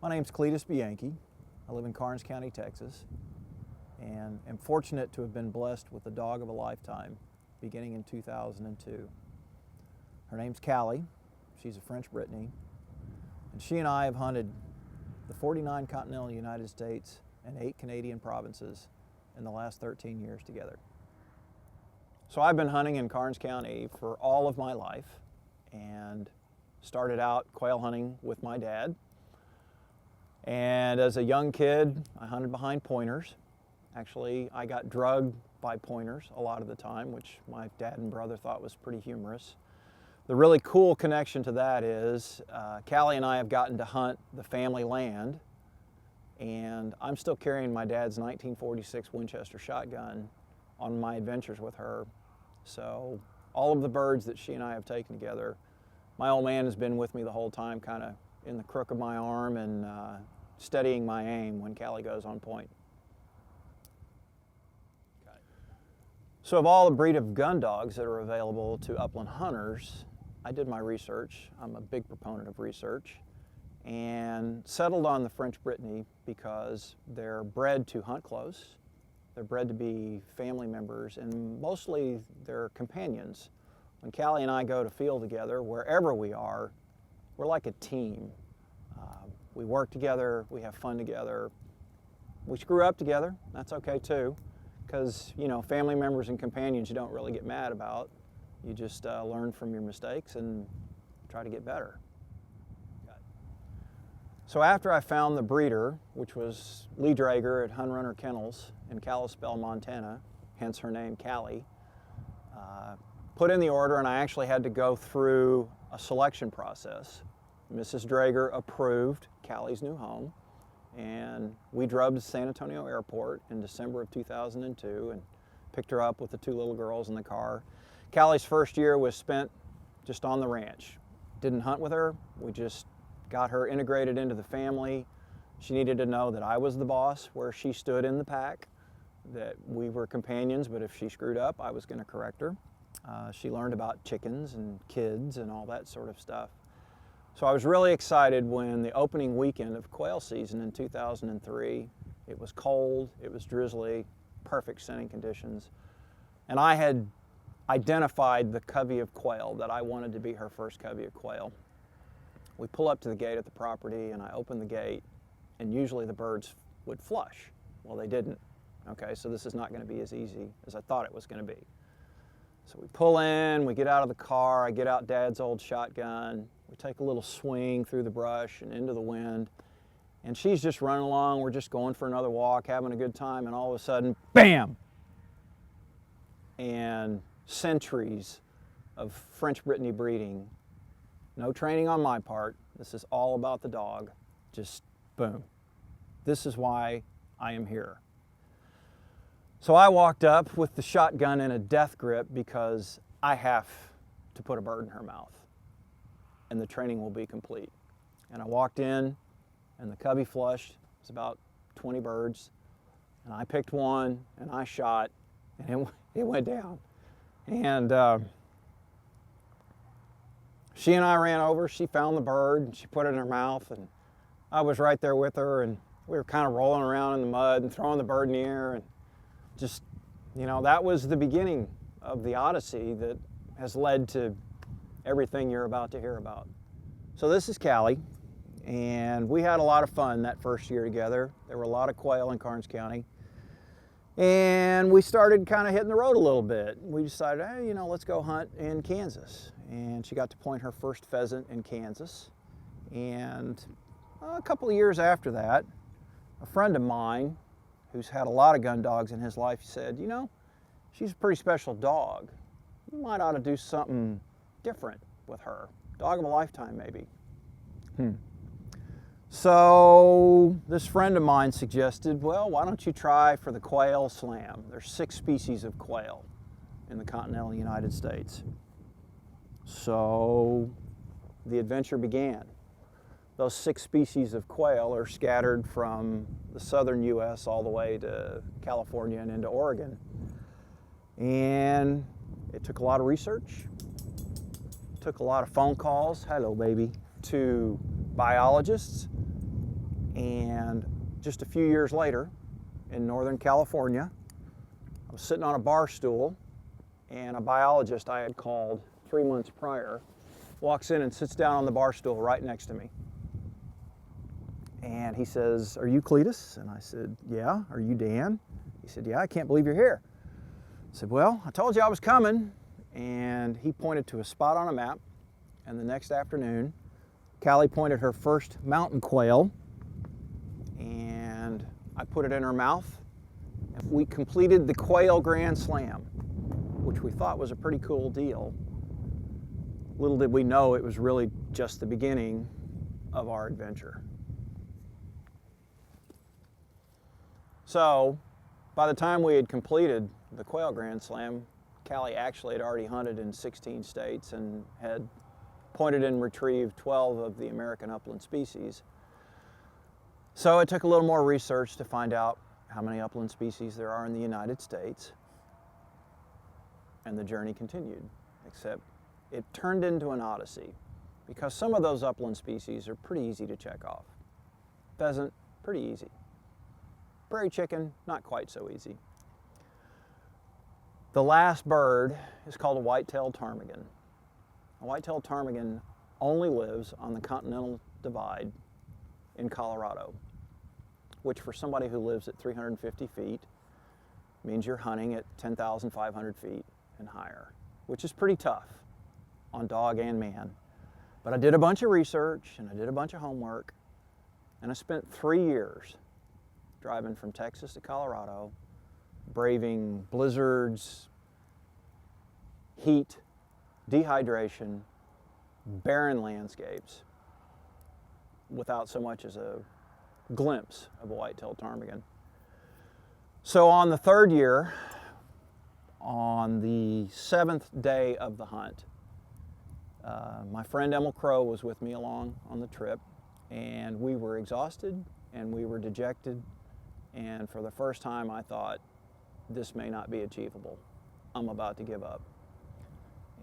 My name's Cletus Bianchi. I live in Karnes County, Texas, and am fortunate to have been blessed with the dog of a lifetime beginning in 2002. Her name's Callie. She's a French Brittany, and she and I have hunted the 49 continental United States and 8 Canadian provinces in the last 13 years together. So I've been hunting in Karnes County for all of my life and started out quail hunting with my dad. And as a young kid, I hunted behind pointers. Actually, I got drugged by pointers a lot of the time, which my dad and brother thought was pretty humorous. The really cool connection to that is Callie and I have gotten to hunt the family land, and I'm still carrying my dad's 1946 Winchester shotgun on my adventures with her. So all of the birds that she and I have taken together, my old man has been with me the whole time, kind of in the crook of my arm and steadying my aim when Callie goes on point. So of all the breed of gun dogs that are available to upland hunters, I did my research. I'm a big proponent of research, and settled on the French Brittany because they're bred to hunt close, they're bred to be family members, and mostly they're companions. When Callie and I go to field together, wherever we are, we're like a team. We work together, we have fun together. We screw up together, that's okay too, because family members and companions you don't really get mad about. You just learn from your mistakes and try to get better. So after I found the breeder, which was Lee Drager at Hun Runner Kennels in Kalispell, Montana, hence her name Callie, put in the order, and I actually had to go through a selection process. Mrs. Drager approved Callie's new home, and we drove to San Antonio Airport in December of 2002 and picked her up with the 2 little girls in the car. Callie's first year was spent just on the ranch. Didn't hunt with her, we just got her integrated into the family. She needed to know that I was the boss, where she stood in the pack, that we were companions, but if she screwed up, I was going to correct her. She learned about chickens and kids and all that sort of stuff. So I was really excited when the opening weekend of quail season in 2003, it was cold, it was drizzly, perfect scenting conditions, and I had identified the covey of quail that I wanted to be her first covey of quail. We pull up to the gate at the property, and I open the gate, and usually the birds would flush. Well, they didn't. Okay, so this is not going to be as easy as I thought it was going to be. So we pull in, we get out of the car, I get out Dad's old shotgun, we take a little swing through the brush and into the wind, and she's just running along, we're just going for another walk, having a good time, and all of a sudden, bam! And centuries of French Brittany breeding, no training on my part, this is all about the dog, just boom. This is why I am here. So I walked up with the shotgun in a death grip because I have to put a bird in her mouth and the training will be complete. And I walked in and the cubby flushed. It was about 20 birds, and I picked one and I shot, and it went down. And she and I ran over, she found the bird and she put it in her mouth, and I was right there with her, and we were kind of rolling around in the mud and throwing the bird in the air, and just, that was the beginning of the odyssey that has led to everything you're about to hear about. So this is Callie, and we had a lot of fun that first year together. There were a lot of quail in Karnes County, and we started kind of hitting the road a little bit. We decided, hey, let's go hunt in Kansas, and she got to point her first pheasant in Kansas. And a couple of years after that, a friend of mine who's had a lot of gun dogs in his life said, she's a pretty special dog. You might ought to do something different with her. Dog of a lifetime, maybe. So this friend of mine suggested, well, why don't you try for the quail slam? There's 6 species of quail in the continental United States. So the adventure began. Those 6 species of quail are scattered from the southern U.S. all the way to California and into Oregon. And it took a lot of research, took a lot of phone calls, hello baby, to biologists, And just a few years later, in Northern California, I was sitting on a bar stool, and a biologist I had called 3 months prior walks in and sits down on the bar stool right next to me. And he says, "Are you Cletus?" And I said, "Yeah." "Are you Dan?" He said, "Yeah, I can't believe you're here." I said, "Well, I told you I was coming." And he pointed to a spot on a map. And the next afternoon, Callie pointed her first mountain quail, and I put it in her mouth. And we completed the Quail Grand Slam, which we thought was a pretty cool deal. Little did we know it was really just the beginning of our adventure. So, by the time we had completed the Quail Grand Slam, Callie actually had already hunted in 16 states and had pointed and retrieved 12 of the American upland species. So it took a little more research to find out how many upland species there are in the United States. And the journey continued, except it turned into an odyssey, because some of those upland species are pretty easy to check off. Pheasant, pretty easy. Prairie chicken, not quite so easy. The last bird is called a white-tailed ptarmigan. A white-tailed ptarmigan only lives on the Continental Divide in Colorado, which for somebody who lives at 350 feet means you're hunting at 10,500 feet and higher, which is pretty tough on dog and man. But I did a bunch of research and I did a bunch of homework, and I spent 3 years driving from Texas to Colorado, braving blizzards, heat, dehydration, barren landscapes, without so much as a glimpse of a white-tailed ptarmigan. So on the third year, on the 7th day of the hunt, my friend Emil Crow was with me along on the trip, and we were exhausted and we were dejected, and for the first time I thought, this may not be achievable. I'm about to give up.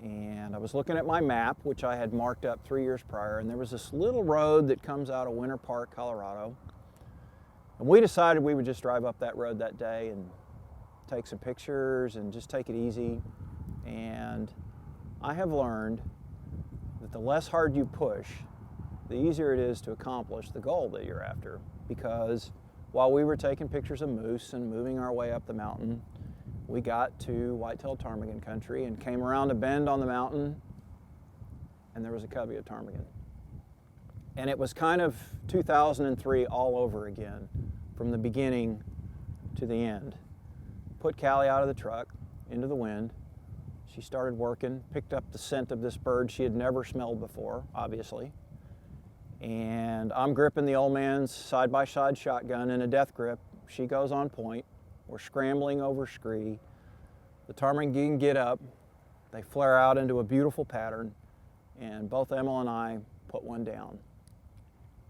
And I was looking at my map, which I had marked up 3 years prior, and there was this little road that comes out of Winter Park, Colorado. And we decided we would just drive up that road that day and take some pictures and just take it easy. And I have learned that the less hard you push, the easier it is to accomplish the goal that you're after. Because while we were taking pictures of moose and moving our way up the mountain, we got to white-tailed ptarmigan country and came around a bend on the mountain, and there was a covey of ptarmigan. And it was kind of 2003 all over again, from the beginning to the end. Put Callie out of the truck, into the wind. She started working, picked up the scent of this bird she had never smelled before, obviously. And I'm gripping the old man's side-by-side shotgun in a death grip. She goes on point. We're scrambling over scree. The ptarmigan get up. They flare out into a beautiful pattern, and both Emil and I put one down.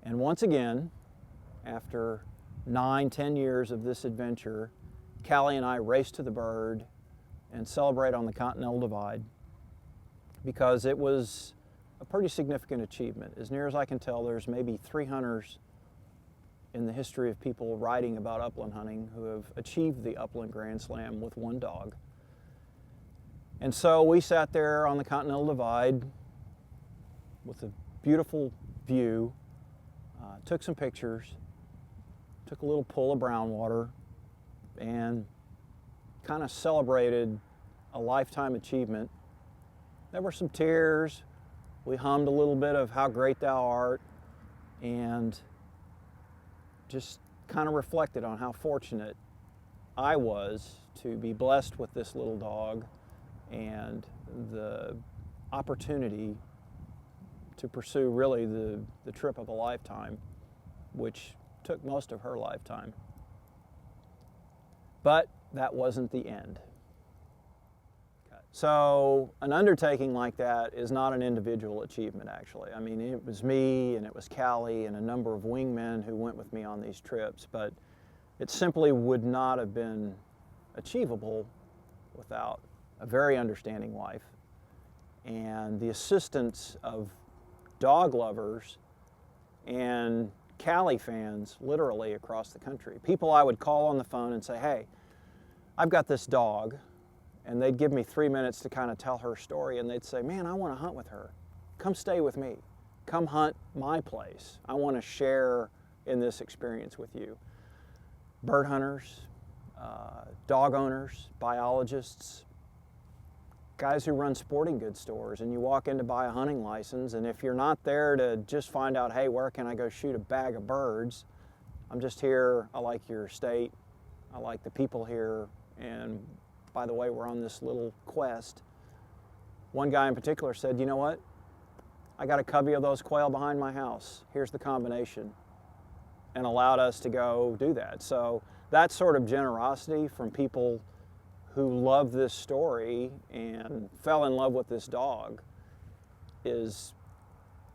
And once again, after 9-10 years of this adventure, Callie and I race to the bird and celebrate on the Continental Divide, because it was a pretty significant achievement. As near as I can tell, there's maybe 3 hunters in the history of people writing about upland hunting who have achieved the Upland Grand Slam with one dog. And so we sat there on the Continental Divide with a beautiful view, took some pictures, took a little pull of brown water, and kind of celebrated a lifetime achievement. There were some tears. We hummed a little bit of How Great Thou Art, and just kind of reflected on how fortunate I was to be blessed with this little dog and the opportunity to pursue really the trip of a lifetime, which took most of her lifetime. But that wasn't the end. So an undertaking like that is not an individual achievement, actually. I mean, it was me and it was Callie and a number of wingmen who went with me on these trips, but it simply would not have been achievable without a very understanding wife and the assistance of dog lovers and Callie fans literally across the country. People I would call on the phone and say, hey, I've got this dog, and they'd give me 3 minutes to kind of tell her story, and they'd say, man, I want to hunt with her. Come stay with me. Come hunt my place. I want to share in this experience with you. Bird hunters, dog owners, biologists, guys who run sporting goods stores, and you walk in to buy a hunting license, and if you're not there to just find out, hey, where can I go shoot a bag of birds? I'm just here, I like your state, I like the people here, and by the way, we're on this little quest. One guy in particular said, you know what? I got a covey of those quail behind my house. Here's the combination. And allowed us to go do that. So that sort of generosity from people who love this story and fell in love with this dog is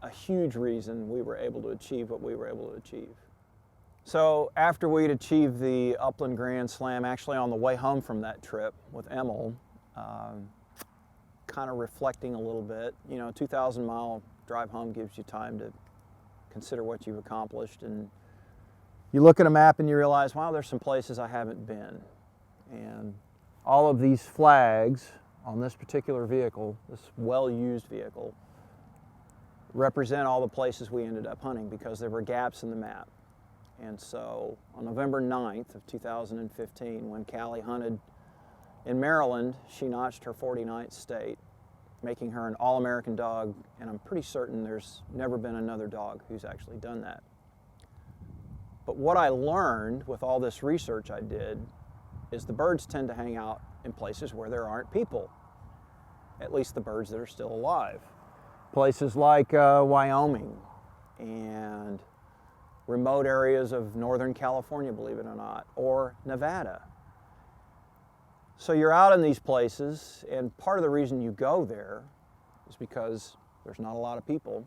a huge reason we were able to achieve what we were able to achieve. So after we'd achieved the Upland Grand Slam, actually on the way home from that trip with Emil, kind of reflecting a little bit, you know, a 2,000-mile drive home gives you time to consider what you've accomplished, and you look at a map and you realize, wow, there's some places I haven't been. And all of these flags on this particular vehicle, this well-used vehicle, represent all the places we ended up hunting because there were gaps in the map. And so on November 9th of 2015, when Callie hunted in Maryland, she notched her 49th state, making her an All-American dog, and I'm pretty certain there's never been another dog who's actually done that. But what I learned with all this research I did is the birds tend to hang out in places where there aren't people, at least the birds that are still alive. Places like Wyoming and remote areas of Northern California, believe it or not, or Nevada. So you're out in these places, and part of the reason you go there is because there's not a lot of people,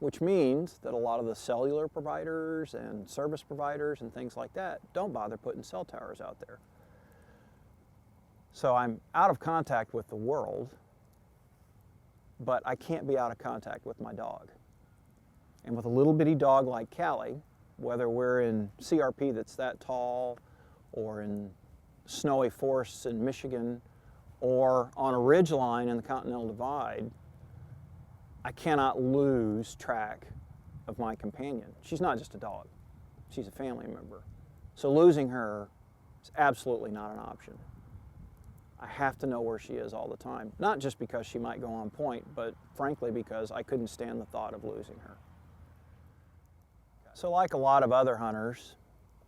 which means that a lot of the cellular providers and service providers and things like that don't bother putting cell towers out there. So I'm out of contact with the world, but I can't be out of contact with my dog. And with a little bitty dog like Callie, whether we're in CRP that's that tall, or in snowy forests in Michigan, or on a ridge line in the Continental Divide, I cannot lose track of my companion. She's not just a dog, she's a family member. So losing her is absolutely not an option. I have to know where she is all the time, not just because she might go on point, but frankly because I couldn't stand the thought of losing her. So like a lot of other hunters,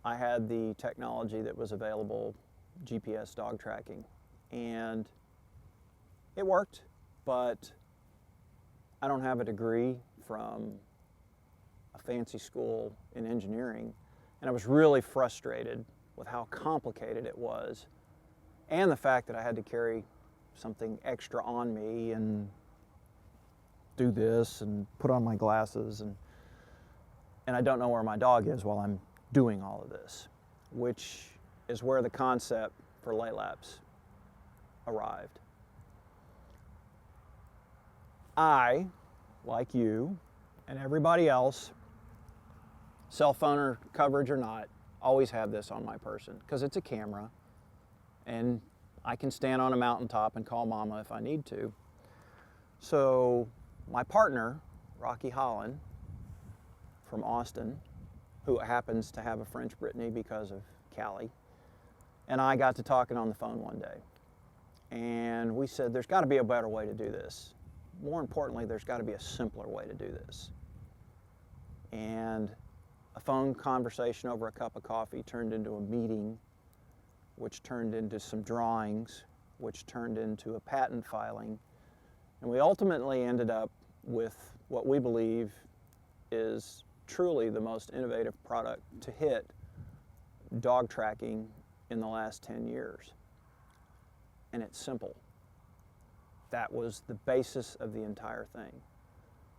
I had the technology that was available, GPS dog tracking, and it worked, but I don't have a degree from a fancy school in engineering, and I was really frustrated with how complicated it was, and the fact that I had to carry something extra on me and do this and put on my glasses, and I don't know where my dog is while I'm doing all of this, which is where the concept for Laelaps arrived. I, like you and everybody else, cell phone or coverage or not, always have this on my person because it's a camera and I can stand on a mountaintop and call mama if I need to. So my partner, Rocky Holland from Austin, who happens to have a French Brittany because of Callie, and I got to talking on the phone one day. And we said, there's got to be a better way to do this. More importantly, there's got to be a simpler way to do this. And a phone conversation over a cup of coffee turned into a meeting, which turned into some drawings, which turned into a patent filing. And we ultimately ended up with what we believe is truly the most innovative product to hit dog tracking in the last 10 years. And it's simple. That was the basis of the entire thing.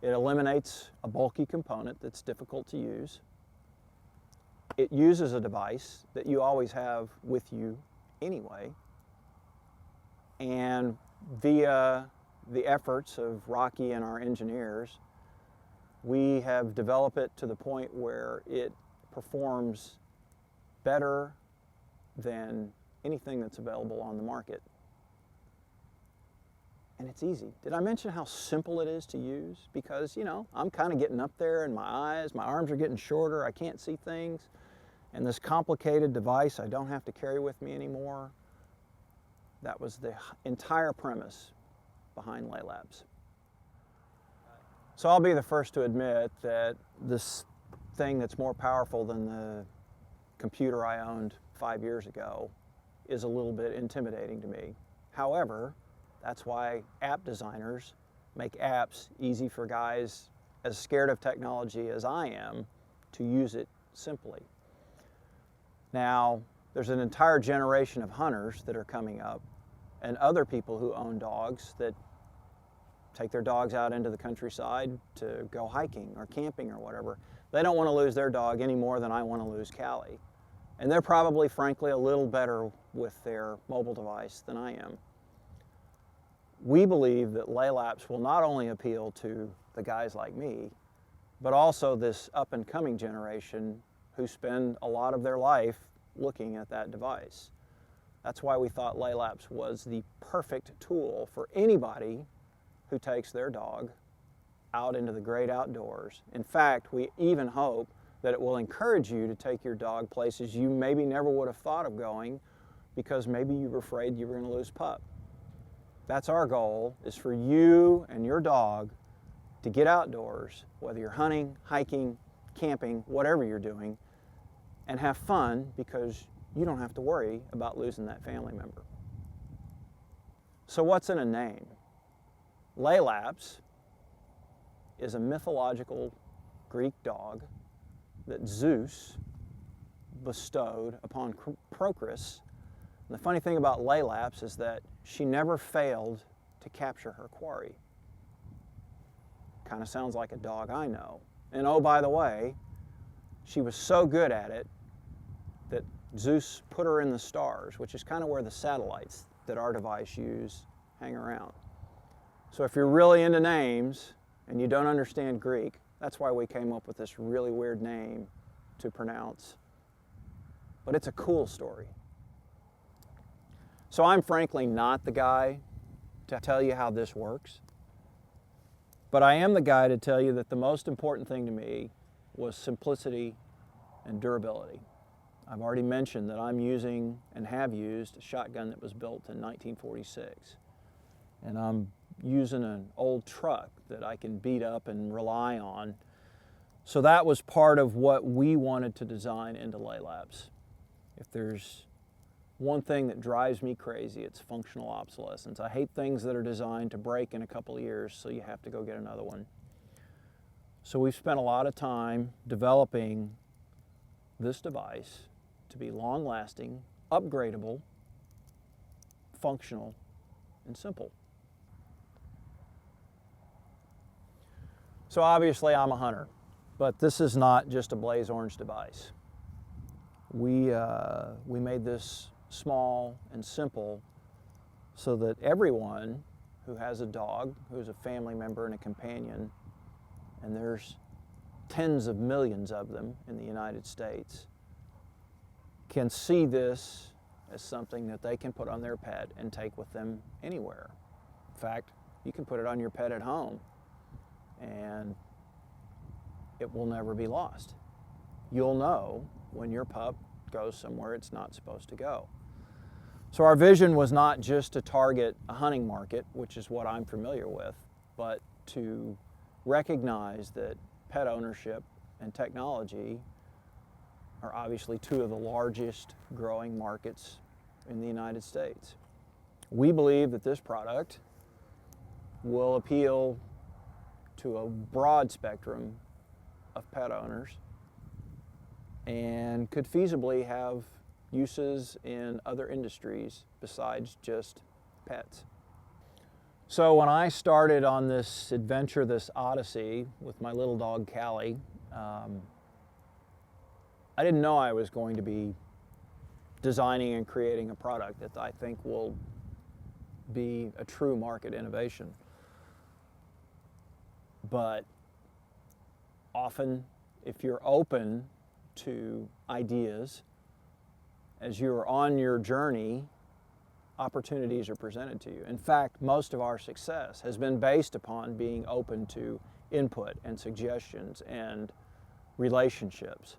It eliminates a bulky component that's difficult to use. It uses a device that you always have with you anyway. And via the efforts of Rocky and our engineers, We have developed it to the point where it performs better than anything that's available on the market. And it's easy. Did I mention how simple it is to use? Because, you know, I'm kind of getting up there in my eyes, my arms are getting shorter, I can't see things. And this complicated device I don't have to carry with me anymore. That was the entire premise behind Laelaps. So I'll be the first to admit that this thing that's more powerful than the computer I owned 5 years ago is a little bit intimidating to me. However, that's why app designers make apps easy for guys as scared of technology as I am to use it simply. Now, there's an entire generation of hunters that are coming up and other people who own dogs that take their dogs out into the countryside to go hiking or camping or whatever. They don't want to lose their dog any more than I want to lose Callie. And they're probably, frankly, a little better with their mobile device than I am. We believe that Laelaps will not only appeal to the guys like me, but also this up-and-coming generation who spend a lot of their life looking at that device. That's why we thought Laelaps was the perfect tool for anybody who takes their dog out into the great outdoors. In fact, we even hope that it will encourage you to take your dog places you maybe never would have thought of going because maybe you were afraid you were going to lose pup. That's our goal, is for you and your dog to get outdoors, whether you're hunting, hiking, camping, whatever you're doing, and have fun because you don't have to worry about losing that family member. So what's in a name? Laelaps is a mythological Greek dog that Zeus bestowed upon Procris. And the funny thing about Laelaps is that she never failed to capture her quarry. Kind of sounds like a dog I know. And oh, by the way, she was so good at it that Zeus put her in the stars, which is kind of where the satellites that our device use hang around. So if you're really into names and you don't understand Greek, that's why we came up with this really weird name to pronounce. But it's a cool story. So I'm frankly not the guy to tell you how this works, but I am the guy to tell you that the most important thing to me was simplicity and durability. I've already mentioned that I'm using and have used a shotgun that was built in 1946. And I'm using an old truck that I can beat up and rely on. So that was part of what we wanted to design into Laelaps. If there's one thing that drives me crazy, it's functional obsolescence. I hate things that are designed to break in a couple of years, so you have to go get another one. So we've spent a lot of time developing this device to be long-lasting, upgradable, functional, and simple. So obviously I'm a hunter, but this is not just a blaze orange device. We made this small and simple so that everyone who has a dog, who's a family member and a companion, and there's tens of millions of them in the United States, can see this as something that they can put on their pet and take with them anywhere. In fact, you can put it on your pet at home and it will never be lost. You'll know when your pup goes somewhere it's not supposed to go. So our vision was not just to target a hunting market, which is what I'm familiar with, but to recognize that pet ownership and technology are obviously two of the largest growing markets in the United States. We believe that this product will appeal to a broad spectrum of pet owners and could feasibly have uses in other industries besides just pets. So when I started on this adventure, this odyssey with my little dog Callie, I didn't know I was going to be designing and creating a product that I think will be a true market innovation. But often, if you're open to ideas, as you're on your journey, opportunities are presented to you. In fact, most of our success has been based upon being open to input and suggestions and relationships.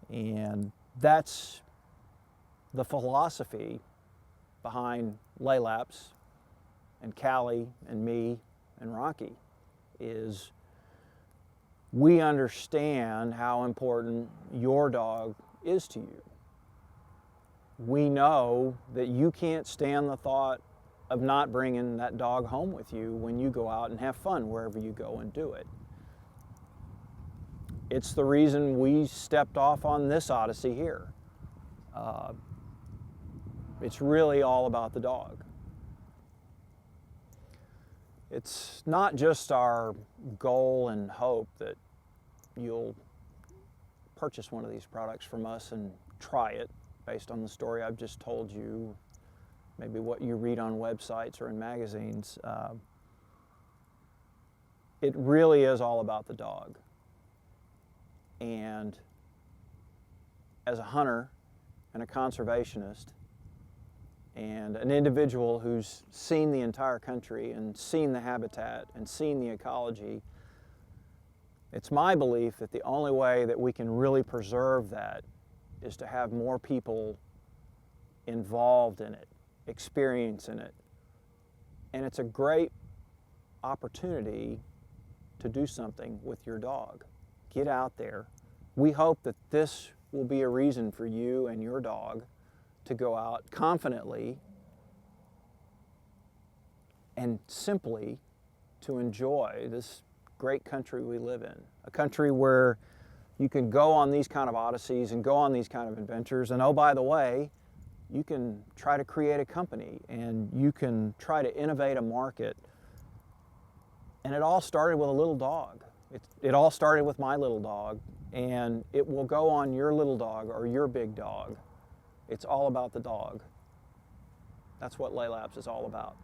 And that's the philosophy behind Laelaps and Callie and me and Rocky, is we understand how important your dog is to you. We know that you can't stand the thought of not bringing that dog home with you when you go out and have fun wherever you go and do it. It's the reason we stepped off on this odyssey here. It's really all about the dog. It's not just our goal and hope that you'll purchase one of these products from us and try it based on the story I've just told you, maybe what you read on websites or in magazines. It really is all about the dog. And as a hunter and a conservationist and an individual who's seen the entire country and seen the habitat and seen the ecology, it's my belief that the only way that we can really preserve that is to have more people involved in it, experiencing it. And it's a great opportunity to do something with your dog. Get out there. We hope that this will be a reason for you and your dog to go out confidently and simply to enjoy this great country we live in. A country where you can go on these kind of odysseys and go on these kind of adventures. And oh, by the way, you can try to create a company and you can try to innovate a market. And it all started with a little dog. It all started with my little dog, and it will go on your little dog or your big dog. It's all about the dog. That's what Laelaps is all about.